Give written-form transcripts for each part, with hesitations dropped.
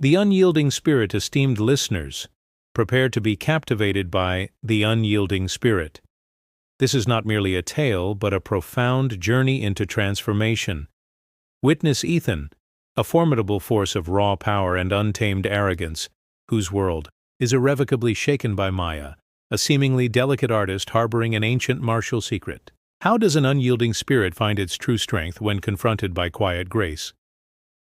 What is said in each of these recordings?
The unyielding spirit. Esteemed listeners, prepare to be captivated by the unyielding spirit. This is not merely a tale, but a profound journey into transformation. Witness Ethan, a formidable force of raw power and untamed arrogance, whose world is irrevocably shaken by Maya, a seemingly delicate artist harboring an ancient martial secret. How does an unyielding spirit find its true strength when confronted by quiet grace?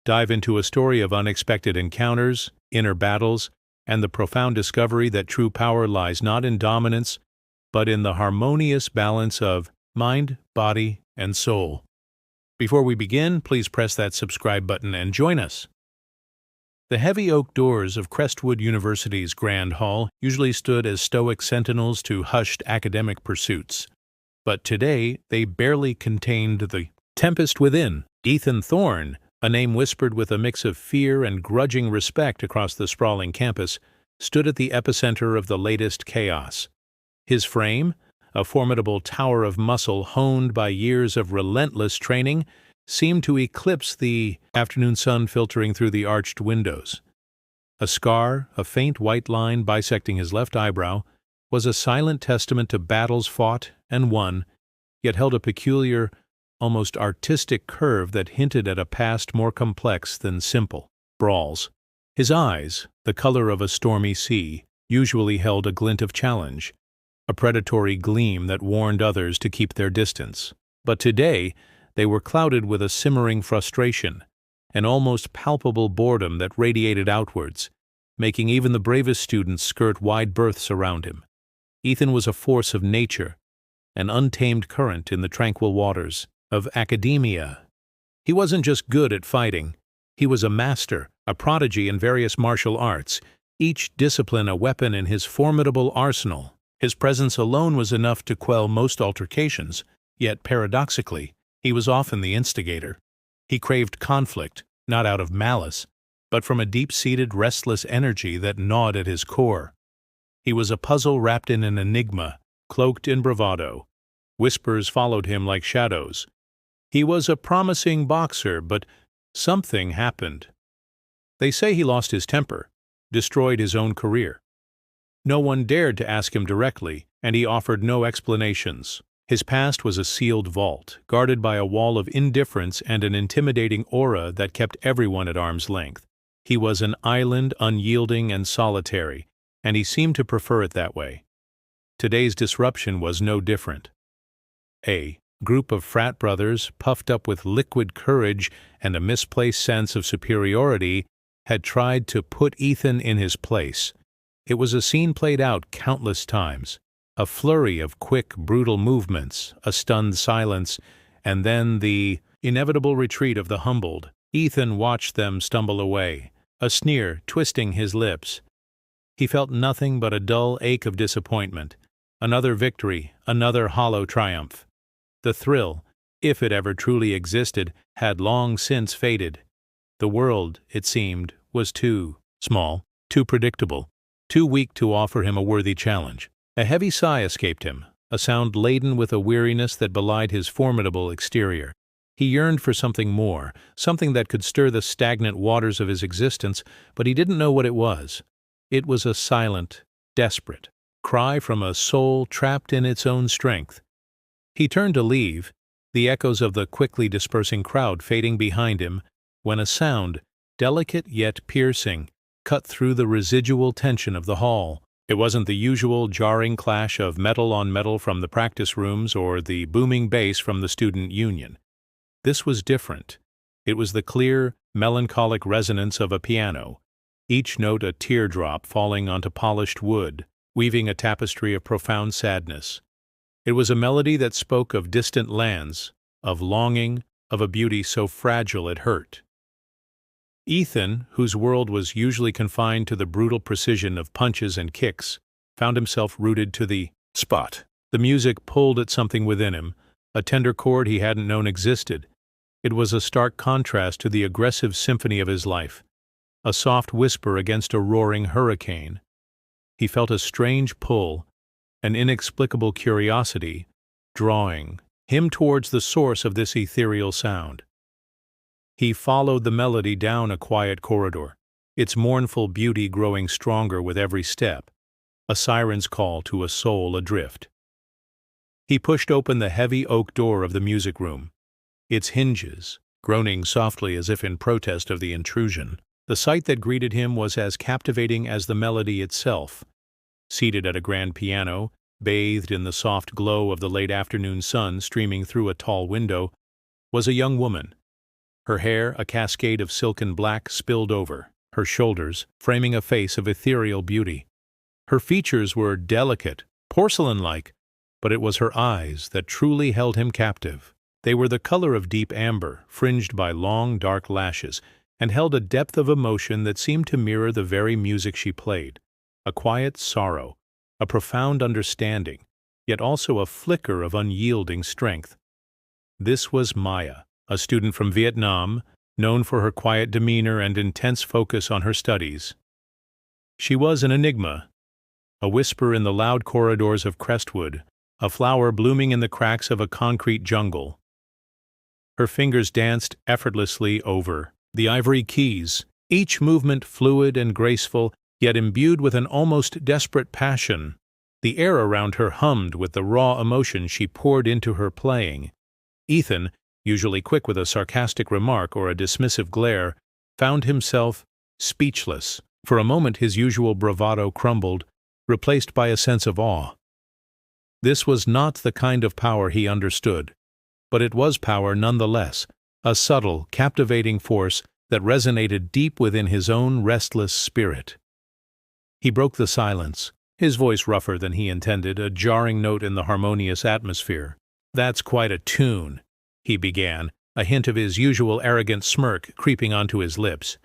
Dive into a story of unexpected encounters, inner battles, and the profound discovery that true power lies not in dominance, but in the harmonious balance of mind, body, and soul. Before we begin, please press that subscribe button and join us. The heavy oak doors of Crestwood University's Grand Hall usually stood as stoic sentinels to hushed academic pursuits. But today, they barely contained the tempest within. Ethan Thorne, a name whispered with a mix of fear and grudging respect across the sprawling campus, stood at the epicenter of the latest chaos. His frame, a formidable tower of muscle honed by years of relentless training, seemed to eclipse the afternoon sun filtering through the arched windows. A scar, a faint white line bisecting his left eyebrow, was a silent testament to battles fought and won, yet held a peculiar, almost artistic curve that hinted at a past more complex than simple brawls. His eyes, the color of a stormy sea, usually held a glint of challenge, a predatory gleam that warned others to keep their distance. But today, they were clouded with a simmering frustration, an almost palpable boredom that radiated outwards, making even the bravest students skirt wide berths around him. Ethan was a force of nature, an untamed current in the tranquil waters of academia. He wasn't just good at fighting. He was a master, a prodigy in various martial arts, each discipline a weapon in his formidable arsenal. His presence alone was enough to quell most altercations, yet paradoxically, he was often the instigator. He craved conflict, not out of malice, but from a deep-seated restless energy that gnawed at his core. He was a puzzle wrapped in an enigma, cloaked in bravado. Whispers followed him like shadows. He was a promising boxer, but something happened. They say he lost his temper, destroyed his own career. No one dared to ask him directly, and he offered no explanations. His past was a sealed vault, guarded by a wall of indifference and an intimidating aura that kept everyone at arm's length. He was an island, unyielding and solitary, and he seemed to prefer it that way. Today's disruption was no different. A group of frat brothers, puffed up with liquid courage and a misplaced sense of superiority, had tried to put Ethan in his place. It was a scene played out countless times. A flurry of quick, brutal movements, a stunned silence, and then the inevitable retreat of the humbled. Ethan watched them stumble away, a sneer twisting his lips. He felt nothing but a dull ache of disappointment. Another victory, another hollow triumph. The thrill, if it ever truly existed, had long since faded. The world, it seemed, was too small, too predictable, too weak to offer him a worthy challenge. A heavy sigh escaped him, a sound laden with a weariness that belied his formidable exterior. He yearned for something more, something that could stir the stagnant waters of his existence, but he didn't know what it was. It was a silent, desperate cry from a soul trapped in its own strength. He turned to leave, the echoes of the quickly dispersing crowd fading behind him, when a sound, delicate yet piercing, cut through the residual tension of the hall. It wasn't the usual jarring clash of metal on metal from the practice rooms or the booming bass from the student union. This was different. It was the clear, melancholic resonance of a piano, each note a teardrop falling onto polished wood, weaving a tapestry of profound sadness. It was a melody that spoke of distant lands, of longing, of a beauty so fragile it hurt. Ethan, whose world was usually confined to the brutal precision of punches and kicks, found himself rooted to the spot. The music pulled at something within him, a tender chord he hadn't known existed. It was a stark contrast to the aggressive symphony of his life, a soft whisper against a roaring hurricane. He felt a strange pull, an inexplicable curiosity, drawing him towards the source of this ethereal sound. He followed the melody down a quiet corridor. its mournful beauty growing stronger with every step, a siren's call to a soul adrift. He pushed open the heavy oak door of the music room, its hinges groaning softly as if in protest of the intrusion. The sight that greeted him was as captivating as the melody itself. Seated at a grand piano, bathed in the soft glow of the late afternoon sun streaming through a tall window, was a young woman. Her hair, a cascade of silken black, spilled over, her shoulders framing a face of ethereal beauty. Her features were delicate, porcelain-like, but it was her eyes that truly held him captive. They were the color of deep amber, fringed by long, dark lashes, and held a depth of emotion that seemed to mirror the very music she played. A quiet sorrow, a profound understanding, yet also a flicker of unyielding strength. This was Maya, a student from Vietnam, known for her quiet demeanor and intense focus on her studies. She was an enigma, a whisper in the loud corridors of Crestwood, a flower blooming in the cracks of a concrete jungle. Her fingers danced effortlessly over the ivory keys, each movement fluid and graceful, yet imbued with an almost desperate passion. The air around her hummed with the raw emotion she poured into her playing. Ethan, usually quick with a sarcastic remark or a dismissive glare, found himself speechless. For a moment his usual bravado crumbled, replaced by a sense of awe. This was not the kind of power he understood, but it was power nonetheless, a subtle, captivating force that resonated deep within his own restless spirit. He broke the silence, his voice rougher than he intended, a jarring note in the harmonious atmosphere. "That's quite a tune," he began, a hint of his usual arrogant smirk creeping onto his lips.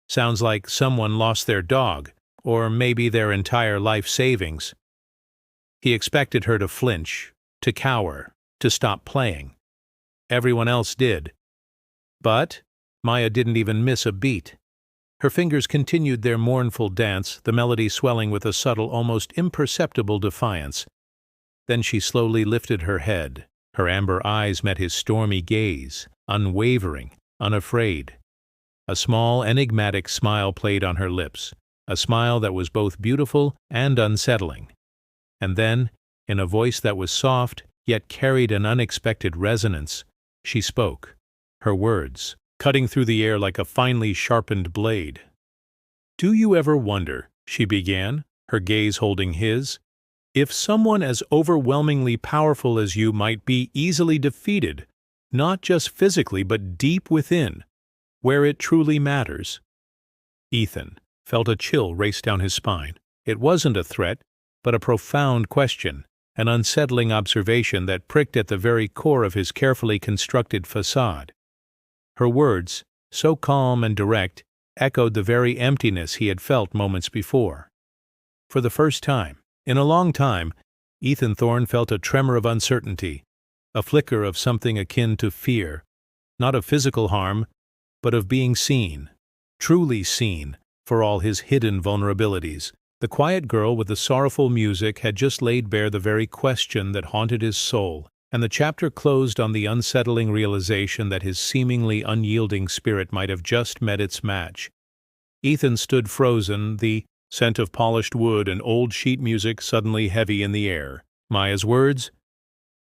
"Sounds like someone lost their dog, or maybe their entire life savings." He expected her to flinch, to cower, to stop playing. Everyone else did. But Maya didn't even miss a beat. Her fingers continued their mournful dance, the melody swelling with a subtle, almost imperceptible defiance. Then she slowly lifted her head. Her amber eyes met his stormy gaze, unwavering, unafraid. A small, enigmatic smile played on her lips, a smile that was both beautiful and unsettling. And then, in a voice that was soft, yet carried an unexpected resonance, she spoke, her words cutting through the air like a finely sharpened blade. "Do you ever wonder," she began, her gaze holding his, "if someone as overwhelmingly powerful as you might be easily defeated, not just physically but deep within, where it truly matters?" Ethan felt a chill race down his spine. It wasn't a threat, but a profound question, an unsettling observation that pricked at the very core of his carefully constructed facade. Her words, so calm and direct, echoed the very emptiness he had felt moments before. For the first time, in a long time, Ethan Thorne felt a tremor of uncertainty, a flicker of something akin to fear, not of physical harm, but of being seen, truly seen, for all his hidden vulnerabilities. The quiet girl with the sorrowful music had just laid bare the very question that haunted his soul, and the chapter closed on the unsettling realization that his seemingly unyielding spirit might have just met its match. Ethan stood frozen, the scent of polished wood and old sheet music suddenly heavy in the air. Maya's words?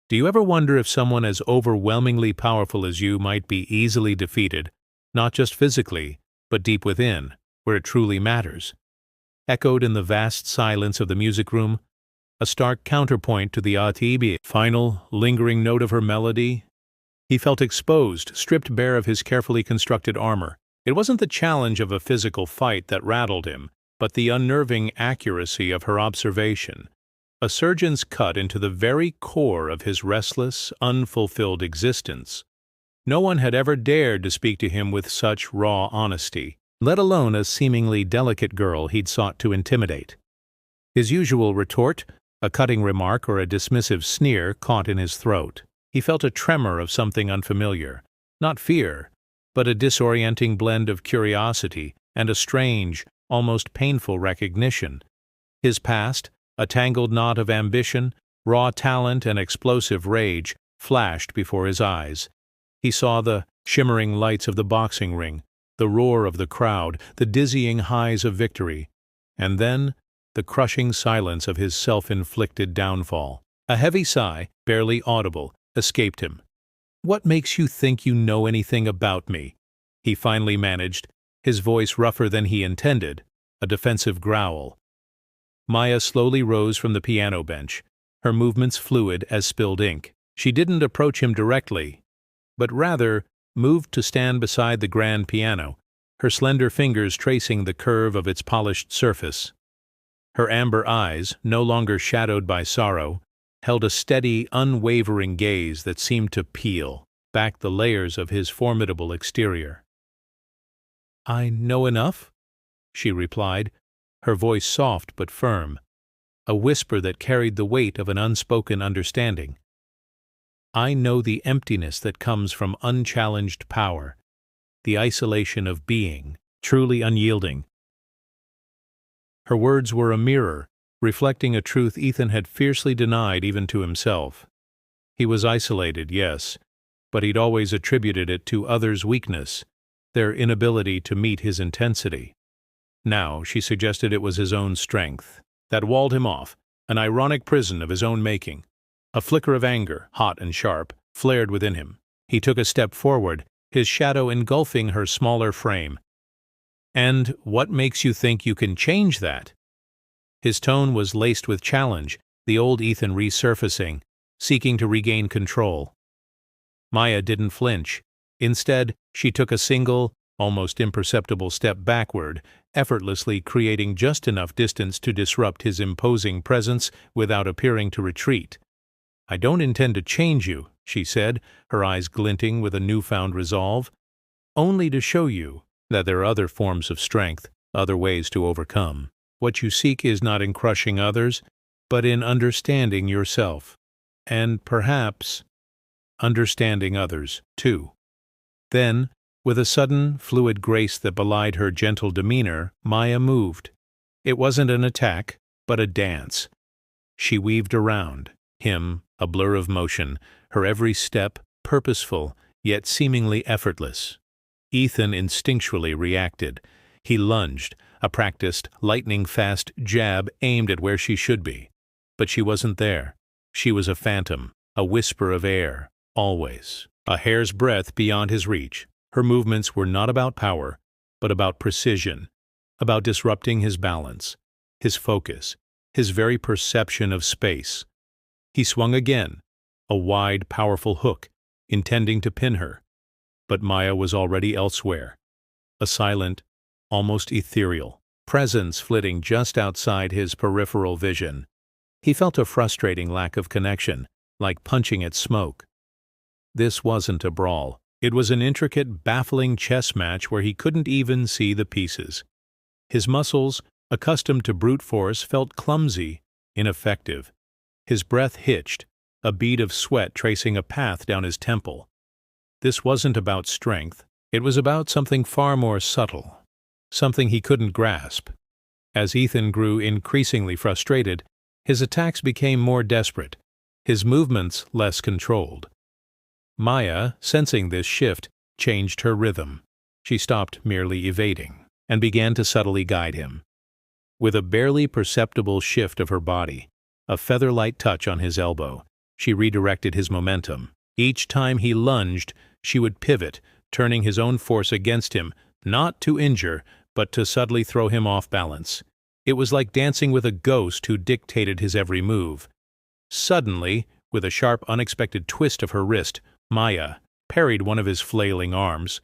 "Do you ever wonder if someone as overwhelmingly powerful as you might be easily defeated, not just physically, but deep within, where it truly matters?" Echoed in the vast silence of the music room, a stark counterpoint to the ATB final, lingering note of her melody. He felt exposed, stripped bare of his carefully constructed armor. It wasn't the challenge of a physical fight that rattled him, but the unnerving accuracy of her observation, a surgeon's cut into the very core of his restless, unfulfilled existence. No one had ever dared to speak to him with such raw honesty, let alone a seemingly delicate girl he'd sought to intimidate. His usual retort, a cutting remark or a dismissive sneer, caught in his throat. He felt a tremor of something unfamiliar, not fear, but a disorienting blend of curiosity and a strange, almost painful recognition. His past, a tangled knot of ambition, raw talent, and explosive rage, flashed before his eyes. He saw the shimmering lights of the boxing ring, the roar of the crowd, the dizzying highs of victory, and then the crushing silence of his self-inflicted downfall. A heavy sigh, barely audible, escaped him. "What makes you think you know anything about me?" he finally managed, his voice rougher than he intended, a defensive growl. Maya slowly rose from the piano bench, her movements fluid as spilled ink. She didn't approach him directly, but rather moved to stand beside the grand piano, her slender fingers tracing the curve of its polished surface. Her amber eyes, no longer shadowed by sorrow, held a steady, unwavering gaze that seemed to peel back the layers of his formidable exterior. "I know enough," she replied, her voice soft but firm, a whisper that carried the weight of an unspoken understanding. "I know the emptiness that comes from unchallenged power, the isolation of being, truly unyielding." Her words were a mirror, reflecting a truth Ethan had fiercely denied even to himself. He was isolated, yes, but he'd always attributed it to others' weakness, their inability to meet his intensity. Now she suggested it was his own strength that walled him off, an ironic prison of his own making. A flicker of anger, hot and sharp, flared within him. He took a step forward, his shadow engulfing her smaller frame. "And what makes you think you can change that?" His tone was laced with challenge, the old Ethan resurfacing, seeking to regain control. Maya didn't flinch. Instead, she took a single, almost imperceptible step backward, effortlessly creating just enough distance to disrupt his imposing presence without appearing to retreat. "I don't intend to change you," she said, her eyes glinting with a newfound resolve, "only to show you that there are other forms of strength, other ways to overcome. What you seek is not in crushing others, but in understanding yourself, and perhaps understanding others, too." Then, with a sudden, fluid grace that belied her gentle demeanor, Maya moved. It wasn't an attack, but a dance. She weaved around him, a blur of motion, her every step purposeful, yet seemingly effortless. Ethan instinctually reacted. He lunged, a practiced, lightning-fast jab aimed at where she should be. But she wasn't there. She was a phantom, a whisper of air, always, a hair's breadth beyond his reach. Her movements were not about power, but about precision, about disrupting his balance, his focus, his very perception of space. He swung again, a wide, powerful hook, intending to pin her. But Maya was already elsewhere, a silent, almost ethereal presence flitting just outside his peripheral vision. He felt a frustrating lack of connection, like punching at smoke. This wasn't a brawl. It was an intricate, baffling chess match where he couldn't even see the pieces. His muscles, accustomed to brute force, felt clumsy, ineffective. His breath hitched, a bead of sweat tracing a path down his temple. This wasn't about strength. It was about something far more subtle, something he couldn't grasp. As Ethan grew increasingly frustrated, his attacks became more desperate, his movements less controlled. Maya, sensing this shift, changed her rhythm. She stopped merely evading and began to subtly guide him. With a barely perceptible shift of her body, a feather-light touch on his elbow, she redirected his momentum. Each time he lunged, she would pivot, turning his own force against him, not to injure, but to subtly throw him off balance. It was like dancing with a ghost who dictated his every move. Suddenly, with a sharp, unexpected twist of her wrist, Maya parried one of his flailing arms.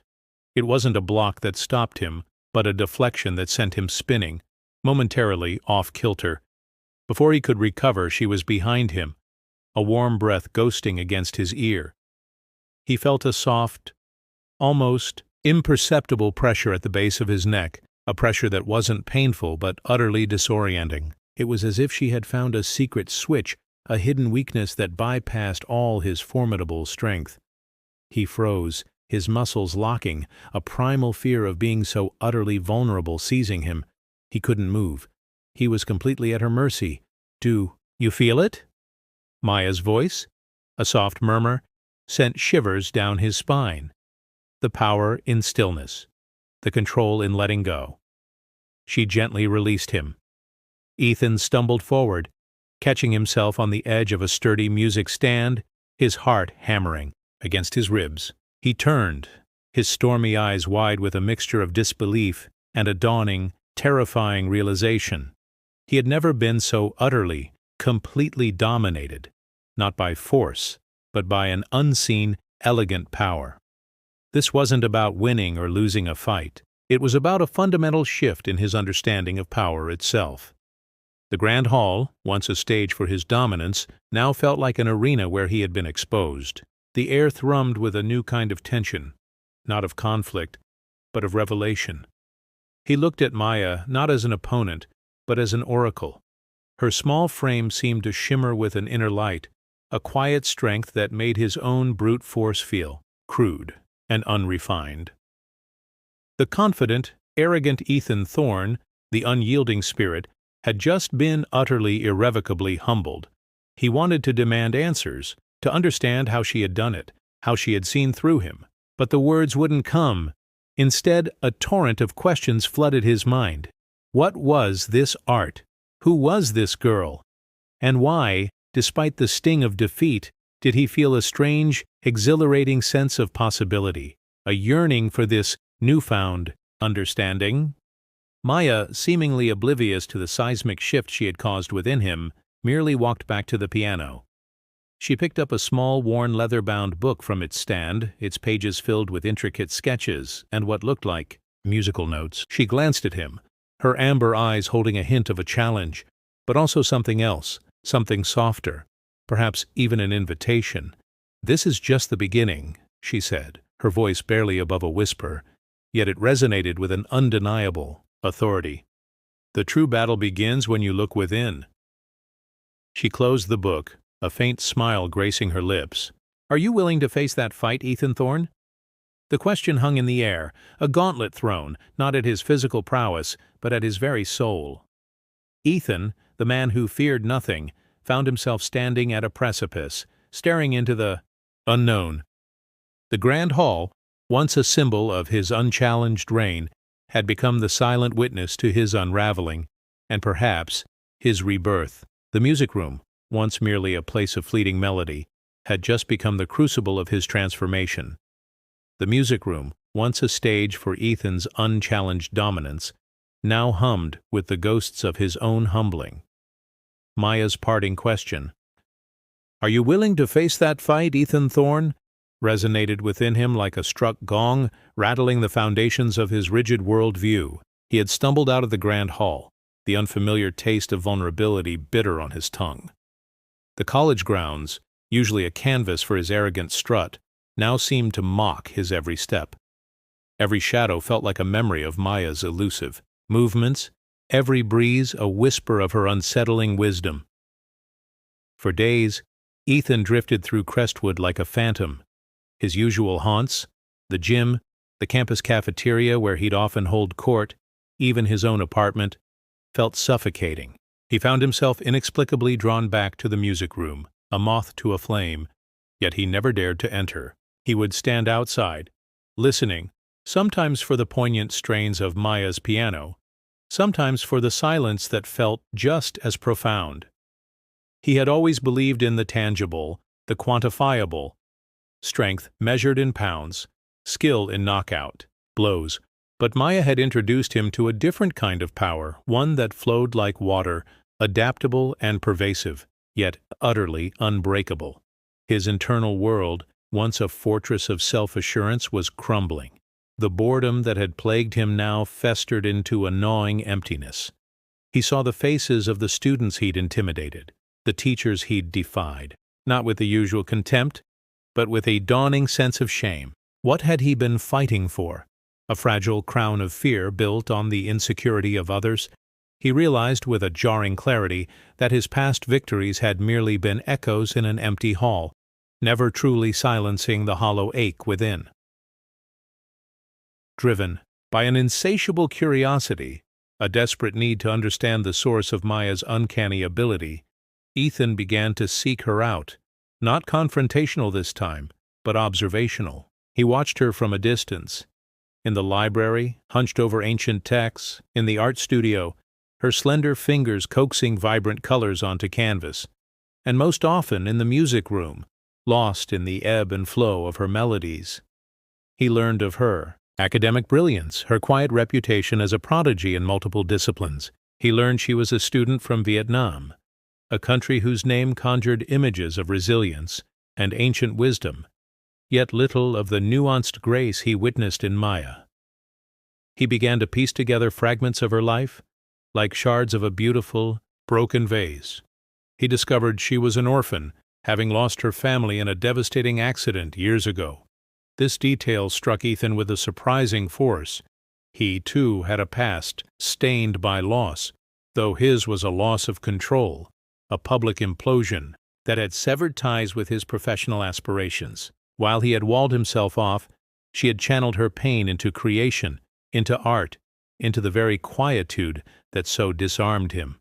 It wasn't a block that stopped him, but a deflection that sent him spinning, momentarily off-kilter. Before he could recover, she was behind him, a warm breath ghosting against his ear. He felt a soft, almost imperceptible pressure at the base of his neck, a pressure that wasn't painful but utterly disorienting. It was as if she had found a secret switch, a hidden weakness that bypassed all his formidable strength. He froze, his muscles locking, a primal fear of being so utterly vulnerable seizing him. He couldn't move. He was completely at her mercy. "Do you feel it?" Maya's voice, a soft murmur, sent shivers down his spine. The power in stillness. the control in letting go. She gently released him. Ethan stumbled forward, catching himself on the edge of a sturdy music stand, his heart hammering against his ribs. He turned, his stormy eyes wide with a mixture of disbelief and a dawning, terrifying realization. He had never been so utterly, completely dominated, not by force, but by an unseen, elegant power. This wasn't about winning or losing a fight. It was about a fundamental shift in his understanding of power itself. The grand hall, once a stage for his dominance, now felt like an arena where he had been exposed. The air thrummed with a new kind of tension, not of conflict, but of revelation. He looked at Maya not as an opponent, but as an oracle. Her small frame seemed to shimmer with an inner light, a quiet strength that made his own brute force feel crude and unrefined. The confident, arrogant Ethan Thorne, the unyielding spirit, had just been utterly, irrevocably humbled. He wanted to demand answers, to understand how she had done it, how she had seen through him. But the words wouldn't come. Instead, a torrent of questions flooded his mind. What was this art? Who was this girl? And why, despite the sting of defeat, did he feel a strange, exhilarating sense of possibility, a yearning for this newfound understanding? Maya, seemingly oblivious to the seismic shift she had caused within him, merely walked back to the piano. She picked up a small, worn, leather-bound book from its stand, its pages filled with intricate sketches and what looked like musical notes. She glanced at him, her amber eyes holding a hint of a challenge, but also something else, something softer, perhaps even an invitation. "This is just the beginning," she said, her voice barely above a whisper, yet it resonated with an undeniable authority. "The true battle begins when you look within." She closed the book, a faint smile gracing her lips. "Are you willing to face that fight, Ethan Thorne?" The question hung in the air, a gauntlet thrown, not at his physical prowess, but at his very soul. Ethan, the man who feared nothing, found himself standing at a precipice, staring into the unknown. The grand hall, once a symbol of his unchallenged reign, had become the silent witness to his unraveling, and perhaps his rebirth. The music room, once merely a place of fleeting melody, had just become the crucible of his transformation. The music room, once a stage for Ethan's unchallenged dominance, now hummed with the ghosts of his own humbling. Maya's parting question, "Are you willing to face that fight, Ethan Thorne?" resonated within him like a struck gong, rattling the foundations of his rigid world-view. He had stumbled out of the grand hall, the unfamiliar taste of vulnerability bitter on his tongue. The college grounds, usually a canvas for his arrogant strut, now seemed to mock his every step. Every shadow felt like a memory of Maya's elusive movements, every breeze a whisper of her unsettling wisdom. For days, Ethan drifted through Crestwood like a phantom. His usual haunts, the gym, the campus cafeteria where he'd often hold court, even his own apartment, felt suffocating. He found himself inexplicably drawn back to the music room, a moth to a flame, yet he never dared to enter. He would stand outside, listening, sometimes for the poignant strains of Maya's piano, sometimes for the silence that felt just as profound. He had always believed in the tangible, the quantifiable, strength measured in pounds, skill in knockout blows. But Maya had introduced him to a different kind of power, one that flowed like water, adaptable and pervasive, yet utterly unbreakable. His internal world, once a fortress of self-assurance, was crumbling. The boredom that had plagued him now festered into a gnawing emptiness. He saw the faces of the students he'd intimidated, the teachers he'd defied, not with the usual contempt, but with a dawning sense of shame. What had he been fighting for? A fragile crown of fear built on the insecurity of others? He realized with a jarring clarity that his past victories had merely been echoes in an empty hall, never truly silencing the hollow ache within. Driven by an insatiable curiosity, a desperate need to understand the source of Maya's uncanny ability, Ethan began to seek her out, not confrontational this time, but observational. He watched her from a distance, In the library, hunched over ancient texts, in the art studio, her slender fingers coaxing vibrant colors onto canvas, and most often in the music room, lost in the ebb and flow of her melodies. He learned of her academic brilliance, her quiet reputation as a prodigy in multiple disciplines. He learned she was a student from Vietnam, a country whose name conjured images of resilience and ancient wisdom, yet little of the nuanced grace he witnessed in Maya. He began to piece together fragments of her life, like shards of a beautiful, broken vase. He discovered she was an orphan, having lost her family in a devastating accident years ago. This detail struck Ethan with a surprising force. He, too, had a past stained by loss, though his was a loss of control, a public implosion that had severed ties with his professional aspirations. While he had walled himself off, she had channeled her pain into creation, into art, into the very quietude that so disarmed him.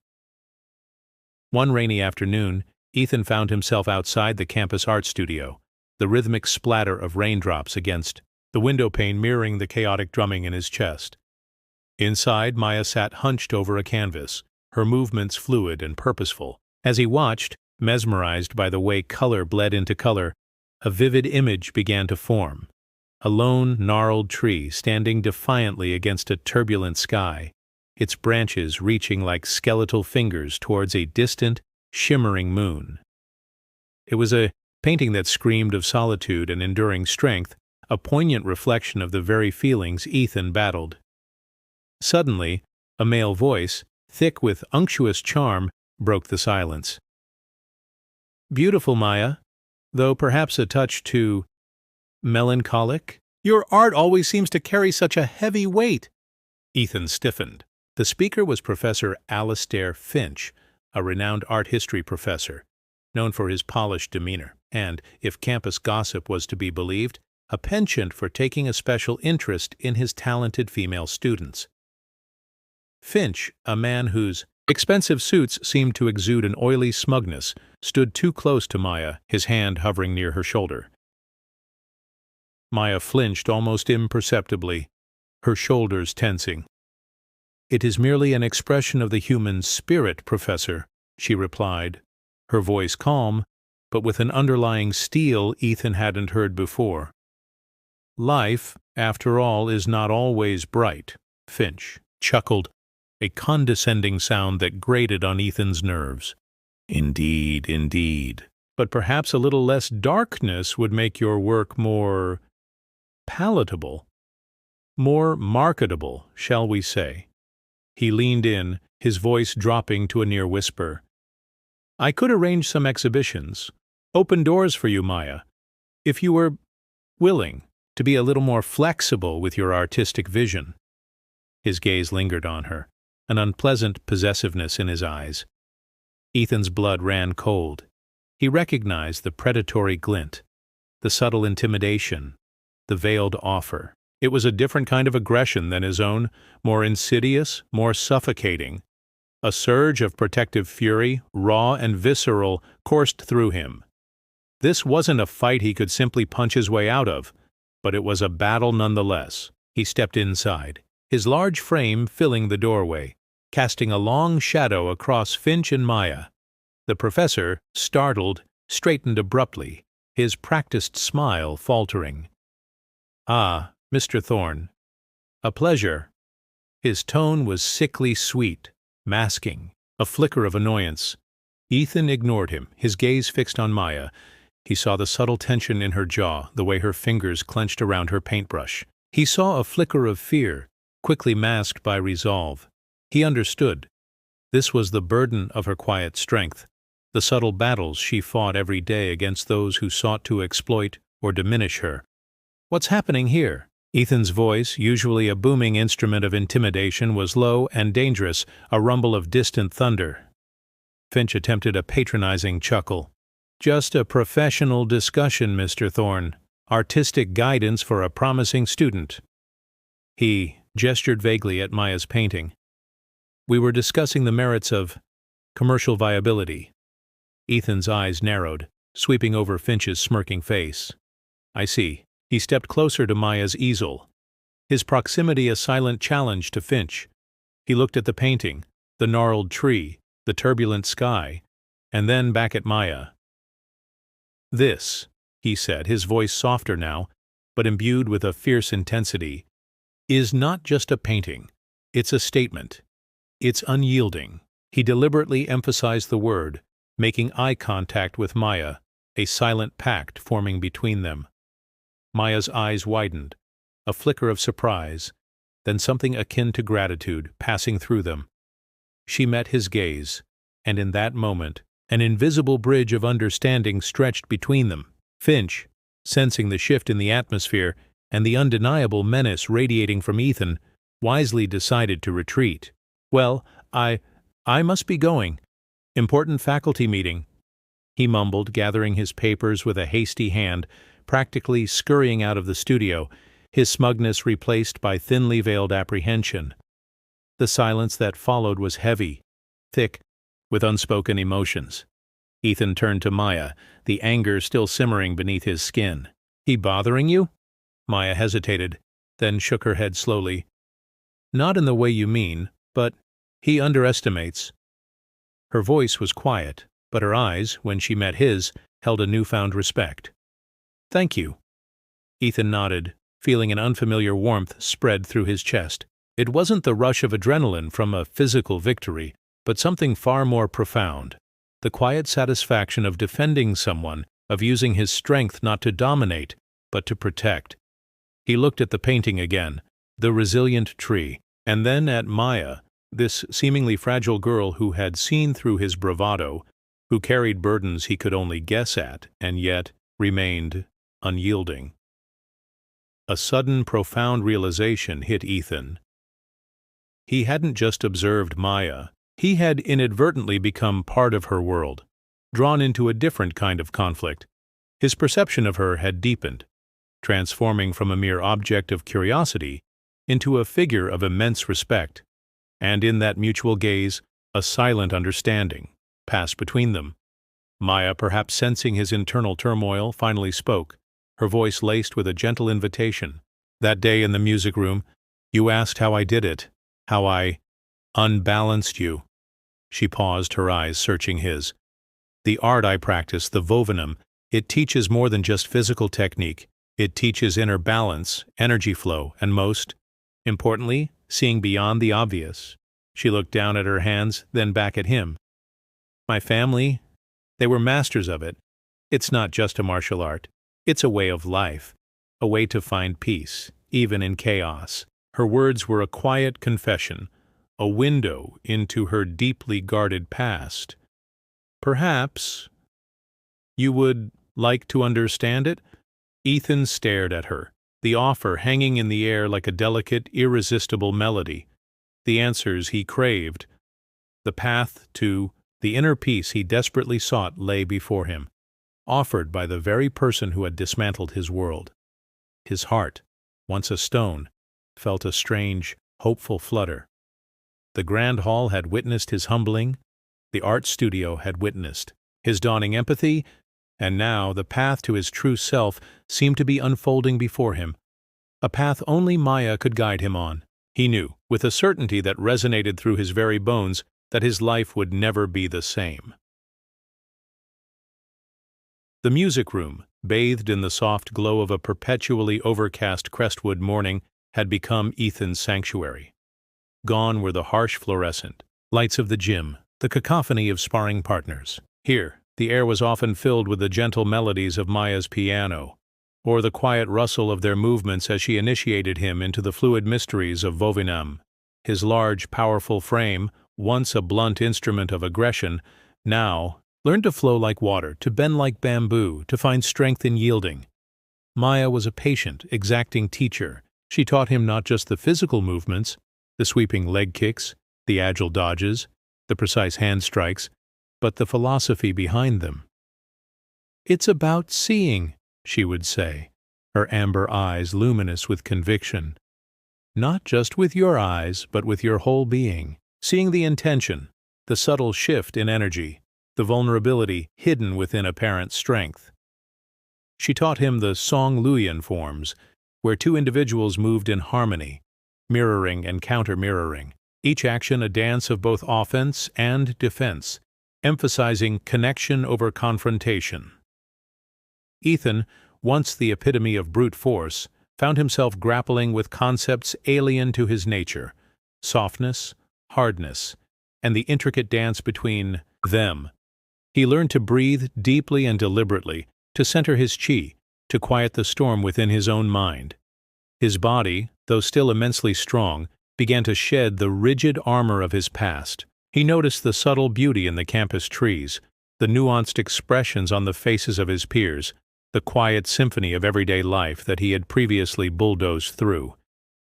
One rainy afternoon, Ethan found himself outside the campus art studio, the rhythmic splatter of raindrops against the window pane mirroring the chaotic drumming in his chest. Inside, Maya sat hunched over a canvas, her movements fluid and purposeful. As he watched, mesmerized by the way color bled into color, a vivid image began to form. A lone, gnarled tree standing defiantly against a turbulent sky, its branches reaching like skeletal fingers towards a distant, shimmering moon. It was a painting that screamed of solitude and enduring strength, a poignant reflection of the very feelings Ethan battled. Suddenly, a male voice, thick with unctuous charm, broke the silence. "Beautiful, Maya, though perhaps a touch too melancholic. Your art always seems to carry such a heavy weight." Ethan stiffened. The speaker was Professor Alastair Finch, a renowned art history professor, known for his polished demeanor, and, if campus gossip was to be believed, a penchant for taking a special interest in his talented female students. Finch, a man whose expensive suits seemed to exude an oily smugness, stood too close to Maya, his hand hovering near her shoulder. Maya flinched almost imperceptibly, her shoulders tensing. "It is merely an expression of the human spirit, Professor," she replied, her voice calm, but with an underlying steel Ethan hadn't heard before. "Life, after all, is not always bright," Finch chuckled, a condescending sound that grated on Ethan's nerves. "Indeed, indeed. But perhaps a little less darkness would make your work more palatable, more marketable, shall we say." He leaned in, his voice dropping to a near whisper. "I could arrange some exhibitions, open doors for you, Maya, if you were willing to be a little more flexible with your artistic vision." His gaze lingered on her, an unpleasant possessiveness in his eyes. Ethan's blood ran cold. He recognized the predatory glint, the subtle intimidation, the veiled offer. It was a different kind of aggression than his own, more insidious, more suffocating. A surge of protective fury, raw and visceral, coursed through him. This wasn't a fight he could simply punch his way out of, but it was a battle nonetheless. He stepped inside, his large frame filling the doorway, casting a long shadow across Finch and Maya. The professor, startled, straightened abruptly, his practiced smile faltering. "Ah, Mr. Thorne. A pleasure." His tone was sickly sweet, masking a flicker of annoyance. Ethan ignored him, his gaze fixed on Maya. He saw the subtle tension in her jaw, the way her fingers clenched around her paintbrush. He saw a flicker of fear, quickly masked by resolve. He understood. This was the burden of her quiet strength, the subtle battles she fought every day against those who sought to exploit or diminish her. "What's happening here?" Ethan's voice, usually a booming instrument of intimidation, was low and dangerous, a rumble of distant thunder. Finch attempted a patronizing chuckle. "Just a professional discussion, Mr. Thorne. Artistic guidance for a promising student." He gestured vaguely at Maya's painting. "We were discussing the merits of commercial viability." Ethan's eyes narrowed, sweeping over Finch's smirking face. "I see." He stepped closer to Maya's easel. his proximity a silent challenge to Finch. He looked at the painting, the gnarled tree, the turbulent sky, and then back at Maya. "This," he said, his voice softer now, but imbued with a fierce intensity, "is not just a painting. It's a statement. It's unyielding." He deliberately emphasized the word, making eye contact with Maya, a silent pact forming between them. Maya's eyes widened, a flicker of surprise, then something akin to gratitude passing through them. She met his gaze, and in that moment, an invisible bridge of understanding stretched between them. Finch, sensing the shift in the atmosphere and the undeniable menace radiating from Ethan, wisely decided to retreat. "Well, I must be going. Important faculty meeting," he mumbled, gathering his papers with a hasty hand, practically scurrying out of the studio, his smugness replaced by thinly veiled apprehension. The silence that followed was heavy, thick, with unspoken emotions. Ethan turned to Maya, the anger still simmering beneath his skin. "He bothering you?" Maya hesitated, then shook her head slowly. "Not in the way you mean, but he underestimates." Her voice was quiet, but her eyes, when she met his, held a newfound respect. "Thank you." Ethan nodded, feeling an unfamiliar warmth spread through his chest. It wasn't the rush of adrenaline from a physical victory, but something far more profound. The quiet satisfaction of defending someone, of using his strength not to dominate, but to protect. He looked at the painting again, the resilient tree, and then at Maya, this seemingly fragile girl who had seen through his bravado, who carried burdens he could only guess at, and yet remained unyielding. A sudden, profound realization hit Ethan. He hadn't just observed Maya. He had inadvertently become part of her world, drawn into a different kind of conflict. His perception of her had deepened, transforming from a mere object of curiosity into a figure of immense respect. And in that mutual gaze, a silent understanding passed between them. Maya, perhaps sensing his internal turmoil, finally spoke, her voice laced with a gentle invitation. "That day in the music room, you asked how I did it, how I unbalanced you." She paused, her eyes searching his. "The art I practice, the vovinum, it teaches more than just physical technique. It teaches inner balance, energy flow, and most importantly, seeing beyond the obvious." She looked down at her hands, then back at him. "My family, they were masters of it. It's not just a martial art. It's a way of life, a way to find peace, even in chaos." Her words were a quiet confession, a window into her deeply guarded past. "Perhaps you would like to understand it?" Ethan stared at her, the offer hanging in the air like a delicate, irresistible melody. The answers he craved, the path to the inner peace he desperately sought lay before him, offered by the very person who had dismantled his world. His heart, once a stone, felt a strange, hopeful flutter. The grand hall had witnessed his humbling, the art studio had witnessed his dawning empathy, and now the path to his true self seemed to be unfolding before him, a path only Maya could guide him on. He knew, with a certainty that resonated through his very bones, that his life would never be the same. The music room, bathed in the soft glow of a perpetually overcast Crestwood morning, had become Ethan's sanctuary. Gone were the harsh fluorescent lights of the gym, the cacophony of sparring partners. Here, the air was often filled with the gentle melodies of Maya's piano, or the quiet rustle of their movements as she initiated him into the fluid mysteries of vovinam. His large, powerful frame, once a blunt instrument of aggression, now learned to flow like water, to bend like bamboo, to find strength in yielding. Maya was a patient, exacting teacher. She taught him not just the physical movements, the sweeping leg kicks, the agile dodges, the precise hand strikes, but the philosophy behind them. "It's about seeing," she would say, her amber eyes luminous with conviction. "Not just with your eyes, but with your whole being. Seeing the intention, the subtle shift in energy, the vulnerability hidden within apparent strength." She taught him the Song Luyan forms, where two individuals moved in harmony, mirroring and counter-mirroring, each action a dance of both offense and defense, emphasizing connection over confrontation. Ethan, once the epitome of brute force, found himself grappling with concepts alien to his nature: softness, hardness, and the intricate dance between them. He learned to breathe deeply and deliberately, to center his chi, to quiet the storm within his own mind. His body, though still immensely strong, began to shed the rigid armor of his past. He noticed the subtle beauty in the campus trees, the nuanced expressions on the faces of his peers, the quiet symphony of everyday life that he had previously bulldozed through.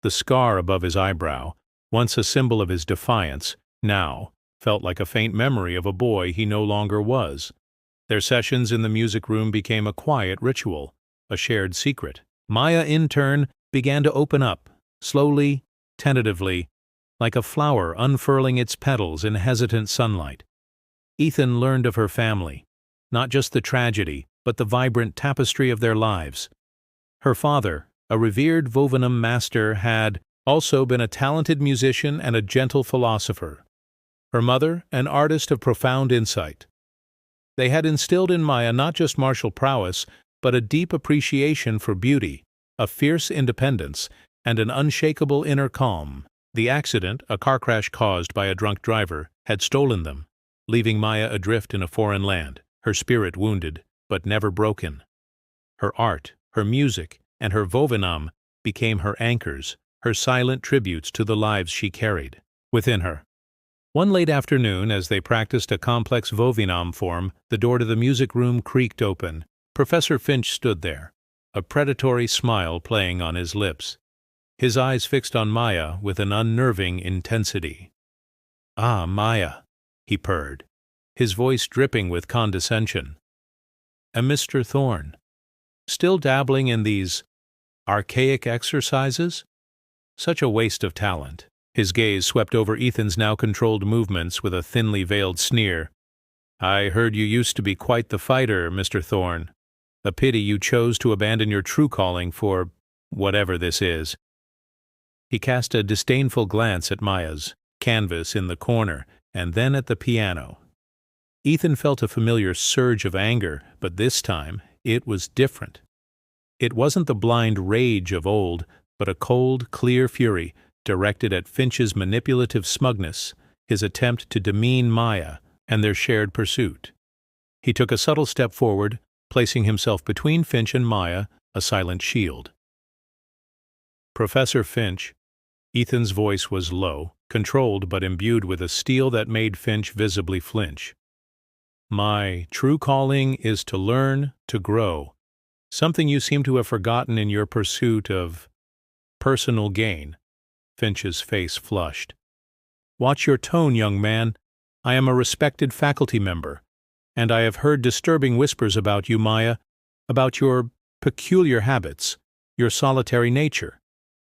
The scar above his eyebrow, once a symbol of his defiance, now felt like a faint memory of a boy he no longer was. Their sessions in the music room became a quiet ritual, a shared secret. Maya, in turn, began to open up, slowly, tentatively, like a flower unfurling its petals in hesitant sunlight. Ethan learned of her family, not just the tragedy, but the vibrant tapestry of their lives. Her father, a revered Vovinam master, had also been a talented musician and a gentle philosopher. Her mother, an artist of profound insight. They had instilled in Maya not just martial prowess, but a deep appreciation for beauty, a fierce independence, and an unshakable inner calm. The accident, a car crash caused by a drunk driver, had stolen them, leaving Maya adrift in a foreign land, her spirit wounded, but never broken. Her art, her music, and her Vovinam became her anchors, her silent tributes to the lives she carried within her. One late afternoon, as they practiced a complex Vovinam form, the door to the music room creaked open. Professor Finch stood there, a predatory smile playing on his lips, his eyes fixed on Maya with an unnerving intensity. "Ah, Maya," he purred, his voice dripping with condescension. "And Mr. Thorne, still dabbling in these archaic exercises? Such a waste of talent." His gaze swept over Ethan's now controlled movements with a thinly veiled sneer. "I heard you used to be quite the fighter, Mr. Thorne. A pity you chose to abandon your true calling for whatever this is." He cast a disdainful glance at Maya's canvas in the corner, and then at the piano. Ethan felt a familiar surge of anger, but this time it was different. It wasn't the blind rage of old, but a cold, clear fury directed at Finch's manipulative smugness, his attempt to demean Maya, and their shared pursuit. He took a subtle step forward, placing himself between Finch and Maya, a silent shield. "Professor Finch," Ethan's voice was low, controlled but imbued with a steel that made Finch visibly flinch. "My true calling is to learn, to grow, something you seem to have forgotten in your pursuit of personal gain." Finch's face flushed. "Watch your tone, young man. I am a respected faculty member, and I have heard disturbing whispers about you, Maya, about your peculiar habits, your solitary nature.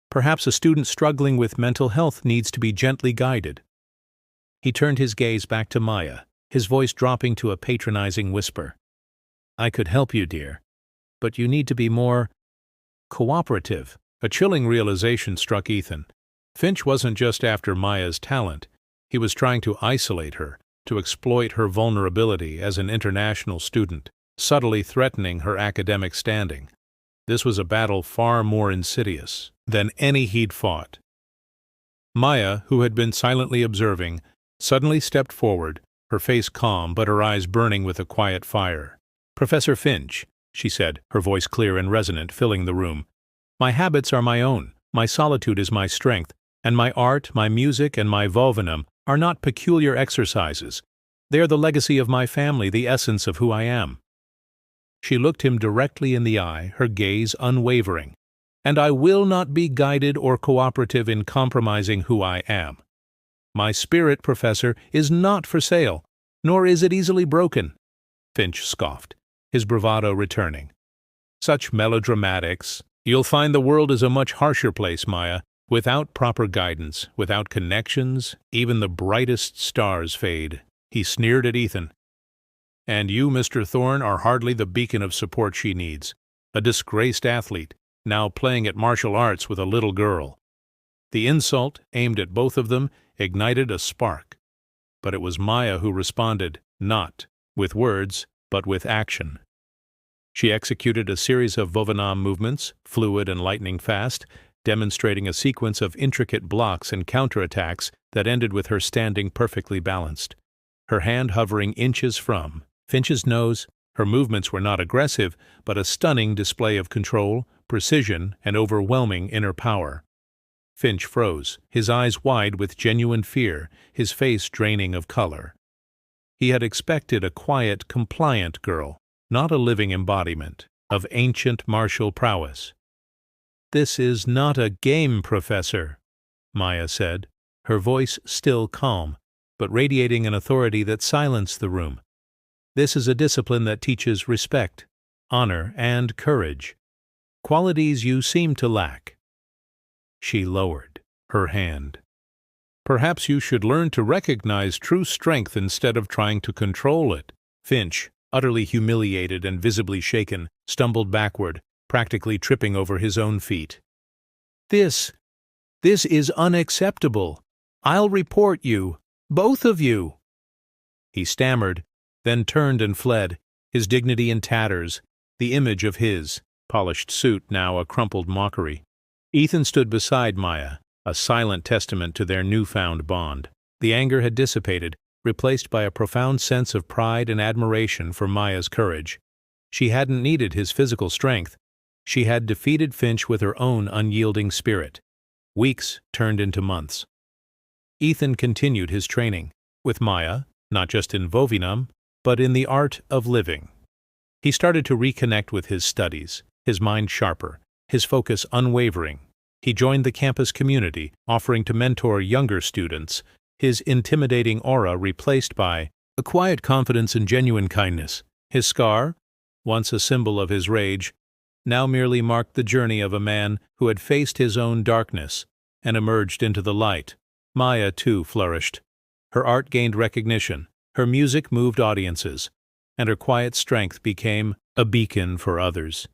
Perhaps a student struggling with mental health needs to be gently guided." He turned his gaze back to Maya, his voice dropping to a patronizing whisper. "I could help you, dear, but you need to be more cooperative." A chilling realization struck Ethan. Finch wasn't just after Maya's talent. He was trying to isolate her, to exploit her vulnerability as an international student, subtly threatening her academic standing. This was a battle far more insidious than any he'd fought. Maya, who had been silently observing, suddenly stepped forward, her face calm but her eyes burning with a quiet fire. "Professor Finch," she said, her voice clear and resonant, filling the room, "my habits are my own, my solitude is my strength, and my art, my music, and my Vovinam are not peculiar exercises. They are the legacy of my family, the essence of who I am." She looked him directly in the eye, her gaze unwavering. "And I will not be guided or cooperative in compromising who I am. My spirit, Professor, is not for sale, nor is it easily broken." Finch scoffed, his bravado returning. "Such melodramatics. You'll find the world is a much harsher place, Maya. Without proper guidance, without connections, even the brightest stars fade." He sneered at Ethan. "And you, Mr. Thorne, are hardly the beacon of support she needs. A disgraced athlete, now playing at martial arts with a little girl. The insult, aimed at both of them, ignited a spark. But it was Maya who responded, not with words, but with action. She executed a series of Vovinam movements, fluid and lightning fast, demonstrating a sequence of intricate blocks and counterattacks that ended with her standing perfectly balanced, her hand hovering inches from Finch's nose. Her movements were not aggressive, but a stunning display of control, precision, and overwhelming inner power. Finch froze, his eyes wide with genuine fear, his face draining of color. He had expected a quiet, compliant girl, not a living embodiment of ancient martial prowess. "This is not a game, Professor," Maya said, her voice still calm, but radiating an authority that silenced the room. "This is a discipline that teaches respect, honor, and courage, qualities you seem to lack." She lowered her hand. "Perhaps you should learn to recognize true strength instead of trying to control it." Finch, utterly humiliated and visibly shaken, stumbled backward, practically tripping over his own feet. This is unacceptable. I'll report you, both of you." He stammered, then turned and fled, his dignity in tatters, the image of his polished suit now a crumpled mockery. Ethan stood beside Maya, a silent testament to their newfound bond. The anger had dissipated, replaced by a profound sense of pride and admiration for Maya's courage. She hadn't needed his physical strength. She had defeated Finch with her own unyielding spirit. Weeks turned into months. Ethan continued his training, with Maya, not just in Vovinam, but in the art of living. He started to reconnect with his studies, his mind sharper, his focus unwavering. He joined the campus community, offering to mentor younger students, his intimidating aura replaced by a quiet confidence and genuine kindness. His scar, once a symbol of his rage, now merely marked the journey of a man who had faced his own darkness and emerged into the light. Maya, too, flourished. Her art gained recognition, her music moved audiences, and her quiet strength became a beacon for others.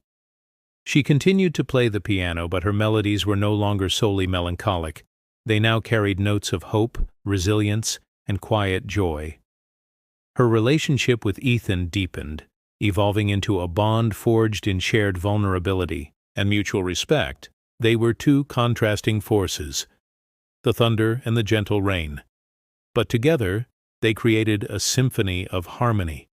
She continued to play the piano, but her melodies were no longer solely melancholic. They now carried notes of hope, resilience, and quiet joy. Her relationship with Ethan deepened, evolving into a bond forged in shared vulnerability and mutual respect. They were two contrasting forces, the thunder and the gentle rain. But together, they created a symphony of harmony.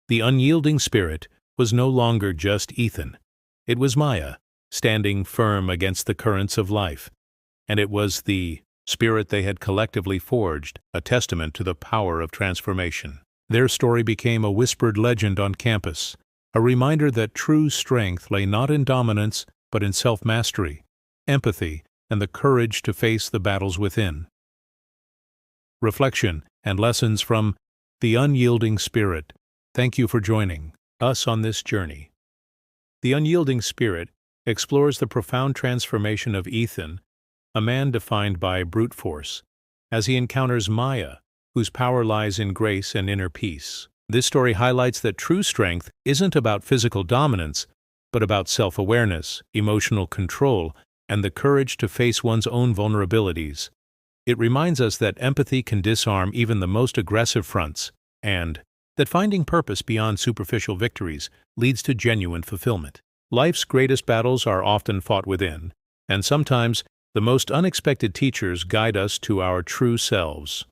The unyielding spirit was no longer just Ethan. It was Maya, standing firm against the currents of life. And it was the spirit they had collectively forged, a testament to the power of transformation. Their story became a whispered legend on campus, a reminder that true strength lay not in dominance, but in self-mastery, empathy, and the courage to face the battles within. Reflection and lessons from The Unyielding Spirit. Thank you for joining us on this journey. The Unyielding Spirit explores the profound transformation of Ethan, a man defined by brute force, as he encounters Maya, whose power lies in grace and inner peace. This story highlights that true strength isn't about physical dominance, but about self-awareness, emotional control, and the courage to face one's own vulnerabilities. It reminds us that empathy can disarm even the most aggressive fronts, and that finding purpose beyond superficial victories leads to genuine fulfillment. Life's greatest battles are often fought within, and sometimes the most unexpected teachers guide us to our true selves.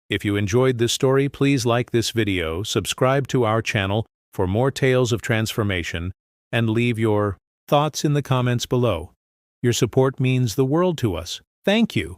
If you enjoyed this story, please like this video, subscribe to our channel for more tales of transformation, and leave your thoughts in the comments below. Your support means the world to us. Thank you.